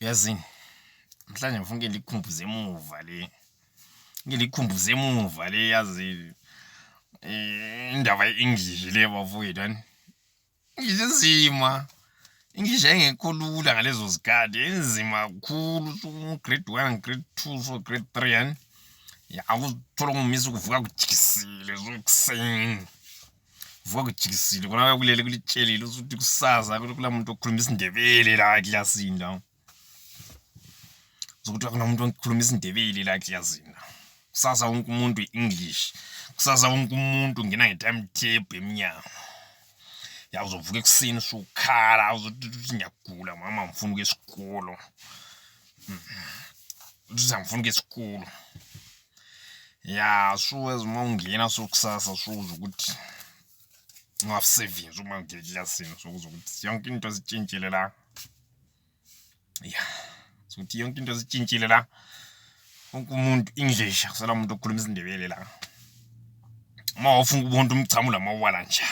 Yazini, mhlanje ngifuna ngilikhumbuze emuva le. Ngilikhumbuze emuva le yazi indaba ye-English le bafowethu ani. English inzima. English ayingekho lula ngalezo zikhathi, enzima kakhulu grade 1, grade 2, so grade 3 yani. Awuzithola ngumisa ukuvuka kujikisile zokuseni. Vuka kujikisile kona kulele kulitshelile usuthi kusasa kulamuntu okhuluma isiNdebele la eklasini la. Zokuthi akunamuntu okhuluma isiNdebele la eklasini la. Kusasa wonke umuntu English. Kusasa wonke umuntu ngena nge-timetable eminyama. Uzovuka ekuseni usukhala uzothi ngiyagula mama ngifuna ukuya esikolo. Uthi ngifuna ukuya esikolo. So ezuma ungena sokusasa sokuza ukuthi ngafsevings uma ngeke eklasini sokuza ukuthi yonke into sitshintshile la. Sokuthi yonke into sitshintshile la. Wonke umuntu English akusala umuntu okhuluma isiNdebele la. Uma ufuna ukubona umchamo lamawala njani.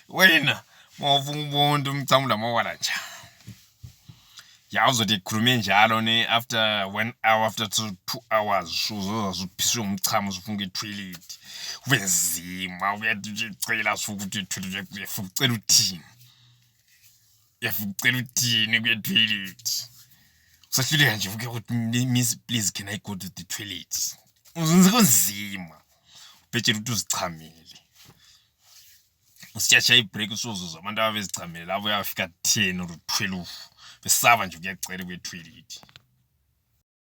Wena uma ufuna ukubona umchamo lamawala njani. Uzothi khulume njalo ne after 1 hour after 2 hours uzophiswa umchamo ufuna ukuyetoilet. Ubenzima uyacela ukuthi etoilet uyafuna ucela uthini. Uyafuna uthini kuyetoilet. Usafika nje ukuthi miss please can I go to the toilet. Uzonzima. Ubhetshela ukuthi uzichamele. Usiyashaya ibreak usuzuzwa abantu abezichamele labo uyafika 10 or 12. Besaba nje ukuyacela kwe-toilet.